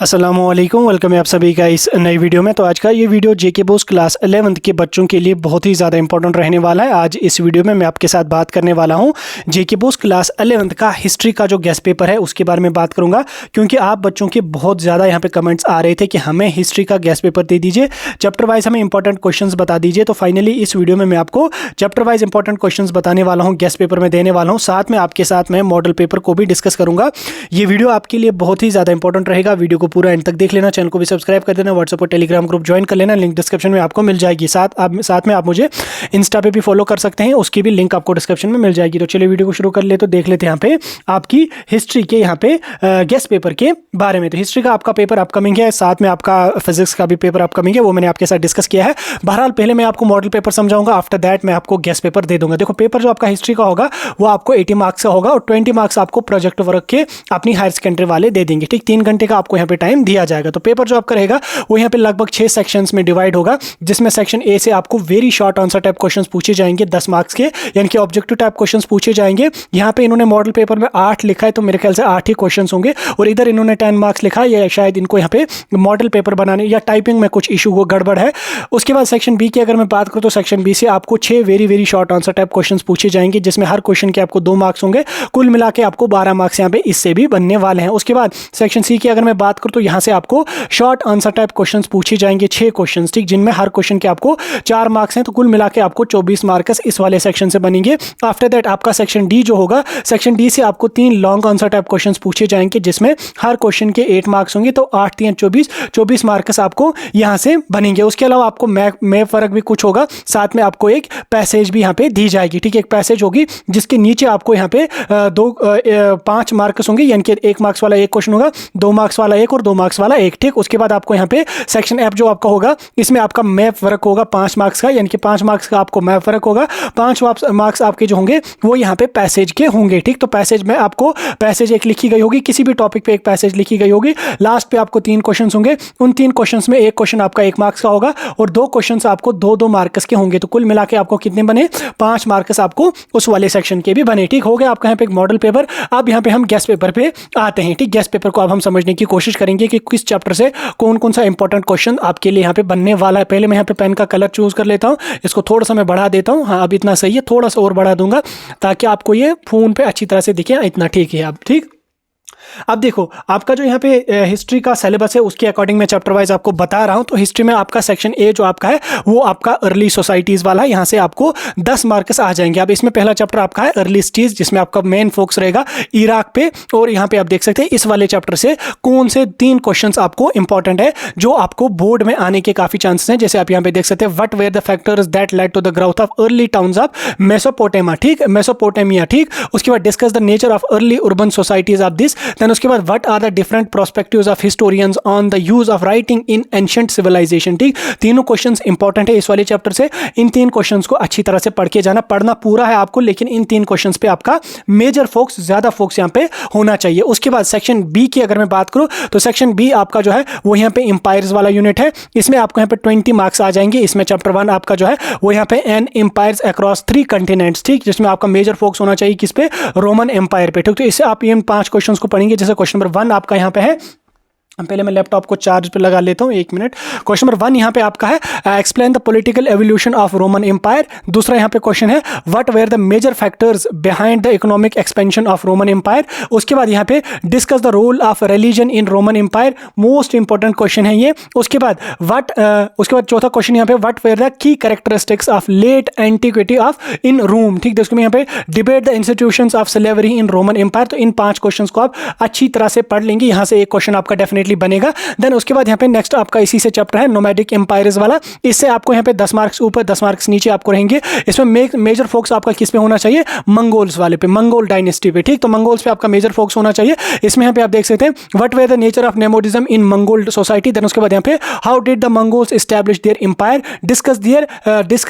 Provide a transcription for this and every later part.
अस्सलामुअलैकुम, वेलकम है आप सभी का इस नई वीडियो में। तो आज का ये वीडियो जेके बोस क्लास 11th के बच्चों के लिए बहुत ही ज़्यादा इंपॉर्टेंट रहने वाला है। आज इस वीडियो में मैं आपके साथ बात करने वाला हूँ जेके बोस क्लास 11th का हिस्ट्री का जो गेस्ट पेपर है उसके बारे में बात करूँगा, क्योंकि आप बच्चों के बहुत ज़्यादा यहाँ पे कमेंट्स आ रहे थे कि हमें हिस्ट्री का गेस्ट पेपर दे दीजिए, चैप्टर वाइज हमें इंपॉर्टेंट क्वेश्चन बता दीजिए। तो फाइनली इस वीडियो में मैं आपको चैप्टर वाइज इंपॉर्टेंट क्वेश्चन बताने वाला हूँ, गेस्ट पेपर में देने वाला हूँ, साथ में आपके साथ मैं मॉडल पेपर को भी डिस्कस करूँगा। ये वीडियो आपके लिए बहुत ही ज़्यादा इंपॉर्टेंट रहेगा, वीडियो को पूरा एंड तक देख लेना, चैनल को भी सब्सक्राइब कर देना, व्हाट्सएप और टेलीग्राम ग्रुप ज्वाइन कर लेना, लिंक डिस्क्रिप्शन में आपको मिल जाएगी। साथ में आप मुझे इंस्टा पे भी फॉलो कर सकते हैं, उसकी भी लिंक आपको डिस्क्रिप्शन में मिल जाएगी। तो चलिए वीडियो को शुरू कर ले। तो देख लेते हैं यहाँ पे आपकी हिस्ट्री के यहाँ पे गेस्ट पेपर के बारे में। तो हिस्ट्री का आपका पेपर अपकमिंग है, साथ में आपका फिजिक्स का भी पेपर अपकमिंग है, वो मैंने आपके साथ डिस्कस किया है। बहरहाल पहले मैं आपको मॉडल पेपर समझाऊंगा, आफ्टर दैट मैं आपको गेस्ट पेपर दे दूंगा। देखो पेपर जो आपका हिस्ट्री का होगा वो आपको 80 मार्क्स का होगा और 20 मार्क्स आपको प्रोजेक्ट वर्क के अपनी हायर सेकेंडरी वाले दे देंगे। ठीक, 3 घंटे का आपको यहाँ पे टाइम दिया जाएगा। तो पेपर जो आपका रहेगा वो यहाँ पे लगभग 6 सेक्शंस में डिवाइड होगा, जिसमें सेक्शन ए से आपको very short answer type questions पूछे जाएंगे 10 मार्क्स के, यानी कि ऑब्जेक्टिव टाइप क्वेश्चंस पूछे जाएंगे। यहाँ पे इन्होंने मॉडल पेपर में 8 लिखा है, तो मेरे ख्याल से 8 ही क्वेश्चंस होंगे, और इधर इन्होंने 10 मार्क्स लिखा है, या शायद इनको यहाँ पे मॉडल पेपर बनाने या टाइपिंग में कुछ इशू हो, गड़बड़ है। उसके बाद सेक्शन बी की अगर मैं बात करूँ तो सेक्शन बी से आपको 6 very short answer type questions पूछे जाएंगे, जिसमें हर क्वेश्चन के आपको 2 मार्क्स होंगे, कुल मिला के आपको 12 मार्क्स यहाँ पे इससे भी बनने वाले हैं। उसके बाद सेक्शन सी की अगर मैं बात करूँ तो यहाँ से आपको शॉर्ट आंसर टाइप क्वेश्चंस पूछे जाएंगे 6 क्वेश्चंस, ठीक, जिनमें हर क्वेश्चन के आपको 4 मार्क्स हैं, तो कुल मिला के आपको 24 मार्क्स इस वाले सेक्शन से बनेंगे। आफ्टर दैट आपका सेक्शन डी जो होगा, सेक्शन डी से आपको 3 लॉन्ग आंसर टाइप क्वेश्चंस पूछे जाएंगे, जिसमें हर क्वेश्चन के 8 मार्क्स होंगे, तो 8 3 24 मार्क्स आपको यहाँ से बनेंगे। उसके अलावा आपको मैप फर्क भी कुछ होगा, साथ में आपको एक पैसेज भी यहाँ पे दी जाएगी। ठीक, एक पैसेज होगी जिसके नीचे आपको यहाँ पे 5 मार्क्स होंगे, यानी कि 1 मार्क्स वाला एक क्वेश्चन होगा, 2 मार्क्स वाला एक और 2 मार्क्स वाला एक। ठीक, उसके बाद आपको यहाँ पे सेक्शन एफ जो आपका होगा, इसमें आपका मैप वर्क होगा 5 मार्क्स का, यानी कि 5 मार्क्स का आपको मैप वर्क होगा, 5 मार्क्स आपके जो होंगे वो यहाँ पे पैसेज के होंगे। ठीक, तो पैसेज में आपको पैसेज एक लिखी गई होगी, किसी भी टॉपिक पे एक पैसेज लिखी गई होगी, लास्ट पे आपको 3 क्वेश्चंस होंगे, उन 3 क्वेश्चंस में एक क्वेश्चन आपका 1 मार्क्स का होगा और 2 क्वेश्चंस आपको 2 मार्क्स के होंगे, तो कुल मिला के आपको कितने बने, 5 मार्क्स आपको उस वाले सेक्शन के भी बने। ठीक हो गया आपका यहाँ पे एक मॉडल पेपर। अब यहाँ पे हम गेस्ट पेपर पे आते हैं। ठीक, गेस्ट पेपर को अब हम समझने की कोशिश करेंगे कि किस चैप्टर से कौन कौन सा इंपॉर्टेंट क्वेश्चन आपके लिए यहाँ पे बनने वाला है। पहले मैं यहाँ पे पेन का कलर चूज कर लेता हूँ, इसको थोड़ा सा मैं बढ़ा देता हूँ। हाँ, अब इतना सही है, थोड़ा सा और बढ़ा दूंगा ताकि आपको ये फोन पे अच्छी तरह से दिखे। इतना ठीक है अब। ठीक, अब देखो आपका जो यहाँ पे हिस्ट्री का सिलेबस है उसके अकॉर्डिंग मैं चैप्टर वाइज आपको बता रहा हूँ। तो हिस्ट्री में आपका सेक्शन ए जो आपका है वो आपका अर्ली सोसाइटीज वाला है, यहाँ से आपको 10 मार्क्स आ जाएंगे। अब इसमें पहला चैप्टर आपका है अर्ली स्टेज, जिसमें आपका मेन फोकस रहेगा इराक पे, और यहाँ पे आप देख सकते हैं इस वाले चैप्टर से कौन से 3 क्वेश्चन आपको इंपॉर्टेंट है जो आपको बोर्ड में आने के काफी चांसेस हैं। जैसे आप यहाँ पे देख सकते हैं, what were the factors that led to the growth of early towns of Mesopotamia. ठीक, मेसोपोटामिया। ठीक, उसके बाद discuss the nature of early urban societies of this. Then उसके बाद what are the different perspectives of historians on the use of writing in ancient civilization. ठीक, तीनों questions important है इस वाले चैप्टर से। इन 3 क्वेश्चंस को अच्छी तरह से पढ़ के जाना, पढ़ना पूरा है आपको, लेकिन इन 3 क्वेश्चंस पे आपका मेजर फोकस, ज्यादा फोकस यहाँ पे होना चाहिए। उसके बाद सेक्शन बी की अगर मैं बात करूं तो सेक्शन बी आपका जो है वो यहाँ पे एम्पायर्स वाला यूनिट है, इसमें आपको यहाँ पे 20 मार्क्स आ जाएंगे। इसमें चैप्टर 1 आपका जो है वो यहाँ पे एन एम्पायर्स अक्रॉस 3 कंटिनेंट्स। ठीक, जिसमें आपका मेजर फोकस होना चाहिए किस पे, रोमन एम्पायर पे। ठीक, तो इससे आप इन 5 क्वेश्चन को पढ़ेंगे। जैसे क्वेश्चन नंबर 1 आपका यहाँ पे है, पहले मैं लैपटॉप को चार्ज पे लगा लेता हूँ, 1 मिनट। क्वेश्चन नंबर 1 यहाँ पे आपका है explain the political evolution of Roman empire. दूसरा यहाँ पे क्वेश्चन है what were the major factors behind the economic expansion of Roman empire. उसके बाद यहाँ पे discuss the role of religion in Roman empire, most important question है ये। उसके बाद उसके बाद चौथा क्वेश्चन यहाँ पे what were the key characteristics of late antiquity of in Rome. ठीक, दोस्तों यहाँ पे debate the institutions of slavery in Roman empire. तो इन 5 क्वेश्चन को आप अच्छी तरह से पढ़ लेंगे, यहाँ से एक क्वेश्चन आपका डेफिनेटली बनेगा। देन उसके बाद यहाँ पे नेक्स्ट आपका इसी से चैप्टर है नोमैडिक एम्पायर्स वाला, इससे आपको यहाँ पे 10 मार्क्स ऊपर 10 मार्क्स नीचे आपको रहेंगे। इसमें मेजर फोकस आपका किस पे होना चाहिए, मंगोल्स वाले पे, मंगोल डायनेस्टी पे। ठीक, तो मंगोल्स पे आपका मेजर फोकस होना चाहिए। इसमें यहाँ पे आप देख सकते हैं what were the nature of nomadism in Mongol society. Then उसके बाद यहाँ पे how did the Mongols establish their empire, discuss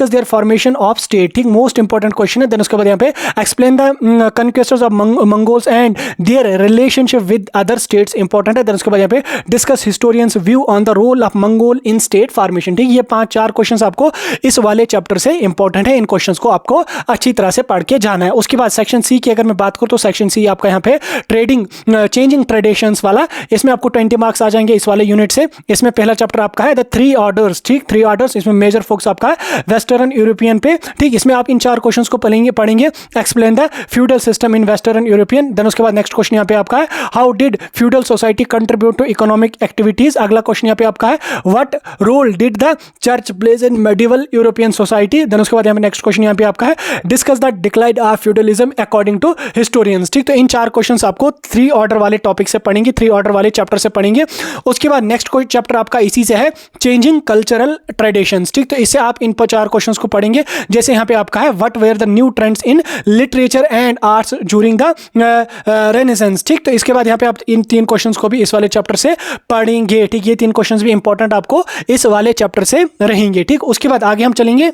their formation of state. ठीक, मोस्ट इंपॉर्टेंट क्वेश्चन है। देन उसके बाद यहाँ पे explain the conquerors of Mongols and their relationship with other states, important है। देन उसके बाद यहाँ पे discuss historians view on the role of Mongol in state formation. ठीक, ये 5-4 क्वेश्चन आपको इस वाले चैप्टर से इंपॉर्टेंट है, इन क्वेश्चंस को आपको अच्छी तरह से पढ़ के जाना है। उसके बाद सेक्शन सी की अगर मैं बात करूं तो सेक्शन सी आपका यहाँ पे ट्रेडिंग चेंजिंग ट्रेडिशंस वाला, इसमें आपको 20 मार्क्स आ जाएंगे इस वाले यूनिट से। इसमें पहला चैप्टर आपका है द 3 ऑर्डर्स। ठीक, 3 ऑर्डर्स, इसमें मेजर फोकस आपका है वेस्टर्न यूरोपियन पे। ठीक, इसमें आप इन 4 क्वेश्चंस को पढ़ेंगे। Explain the feudal system in western European. Then उसके बाद नेक्स्ट क्वेश्चन यहाँ पे आपका है how did feudal society contribute to economic activities. अगला क्वेश्चन यहाँ पे आपका है what role did the church plays in medieval European society. Then उसके बाद यहाँ पे नेक्स्ट क्वेश्चन यहाँ पे आपका है discuss the decline of feudalism according to historians. ठीक, तो इन 4 क्वेश्चंस आपको 3 ऑर्डर वाले टॉपिक से पढ़ेंगे, 3 ऑर्डर वाले चैप्टर से पढ़ेंगे। उसके बाद नेक्स्ट कोई चैप्टर आपका इसी से है चेंजिंग कल्चरल ट्रेडिशंस। ठीक, तो इससे आप इन 4 क्वेश्चंस को पढ़ेंगे। जैसे यहाँ पे आपका है what were the new trends in literature and arts during the renaissance. ठीक, तो इसके बाद यहाँ पे आप इन 3 क्वेश्चंस को भी इस वाले चैप्टर से पढ़ेंगे। ठीक, ये 3 क्वेश्चंस भी इंपॉर्टेंट आपको इस वाले चैप्टर से रहेंगे। ठीक, उसके बाद आगे हम चलेंगे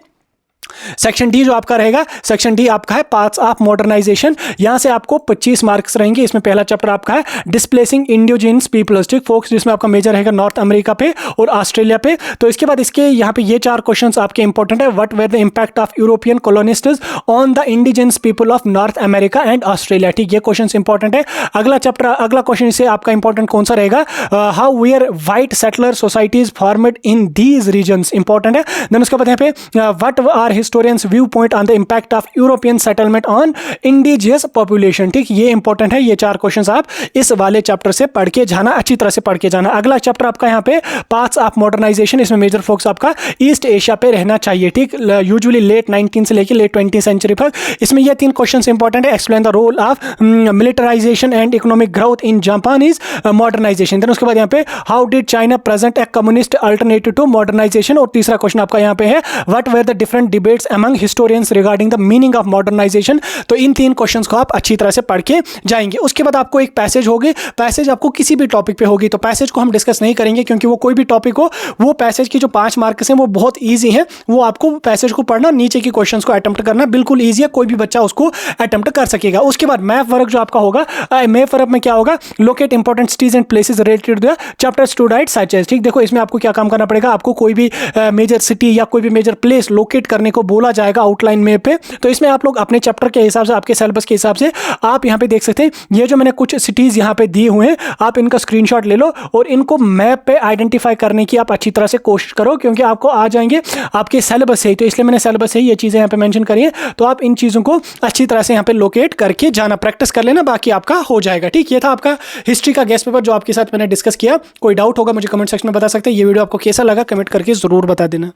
सेक्शन डी जो आपका रहेगा। सेक्शन डी आपका है पार्ट्स ऑफ मॉडर्नाइजेशन। यहां से आपको 25 मार्क्स रहेंगे। इसमें पहला चैप्टर आपका है डिस्प्लेसिंग इंडियोजिनस पीपल्स। ठीक, फोकस जिसमें आपका मेजर रहेगा नॉर्थ अमेरिका पे और ऑस्ट्रेलिया पे। तो इसके बाद इसके यहाँ पे ये 4 क्वेश्चंस आपके इंपॉर्टेंट है what were the impact of European colonists on the indigenous people of North America and Australia. ठीक, ये क्वेश्चंस इंपॉर्टेंट है। अगला चैप्टर, अगला क्वेश्चन इससे आपका इंपॉर्टेंट कौन सा रहेगा how were white settler societies formed in these regions, important है। देन उसके बाद यहाँ पे what are historians view point on the impact of European settlement on indigenous population. ठीक, ये इंपॉर्टेंट है। ये 4 क्वेश्चंस आप इस वाले चैप्टर से पढ़ के जाना, अच्छी तरह से पढ़ के जाना। अगला चैप्टर आपका यहाँ पे पार्ट्स ऑफ मॉडर्नाइजेशन। इसमें मेजर फोकस आपका ईस्ट एशिया पे रहना चाहिए। ठीक, यूजुअली लेट 19 से लेकर लेट 20 सेंचुरी तक। इसमें ये 3 क्वेश्चंस इंपॉर्टेंट है explain the role of militarization and economic growth in Japanese modernization. Then उसके बाद यहाँ पे how did China present a communist alternative to modernization. और तीसरा क्वेश्चन आपका यहाँ पे है what were the different debates among historians regarding the meaning of modernization. तो इन 3 क्वेश्चंस को आप अच्छी तरह से पढ़ के जाएंगे। उसके बाद आपको एक पैसेज होगी, पैसेज आपको किसी भी टॉपिक पे होगी। तो पैसेज को हम डिस्कस नहीं करेंगे क्योंकि वो कोई भी टॉपिक हो, वो पैसेज की जो 5 मार्क्स हैं वो बहुत ईजी है। वो आपको पैसेज को पढ़ना, नीचे की क्वेश्चंस को अटेम्प्ट करना बिल्कुल ईजी है, कोई भी बच्चा उसको अटेम्प्ट कर सकेगा। उसके बाद मैप वर्क जो आपका होगा, मैप वर्क में क्या होगा locate important cities and places related to the chapter student such as. ठीक, देखो इसमें आपको क्या काम करना पड़ेगा, आपको कोई भी मेजर सिटी या कोई भी मेजर प्लेस लोकेट करने को बोला जाएगा आउटलाइन मैप पे। तो इसमें आप लोग अपने चैप्टर के हिसाब से, आपके सिलेबस के हिसाब से आप यहाँ पे देख सकते हैं। ये जो मैंने कुछ सिटीज यहाँ पे दिए हुए हैं, आप इनका स्क्रीनशॉट ले लो और इनको मैप पे आइडेंटिफाई करने की आप अच्छी तरह से कोशिश करो क्योंकि आपको आ जाएंगे आपके सिलेबस से ही। तो इसलिए मैंने सिलेबस से ही ये चीज़ें यहाँ पे मेंशन करी है। तो आप इन चीज़ों को अच्छी तरह से यहाँ पे लोकेट करके जाना, प्रैक्टिस कर लेना, बाकी आपका हो जाएगा। ठीक, ये था आपका हिस्ट्री का गेस्ट पेपर जो आपके साथ मैंने डिस्कस किया। कोई डाउट होगा मुझे कमेंट सेक्शन में बता सकते हैं। ये वीडियो आपको कैसा लगा कमेंट करके जरूर बता देना।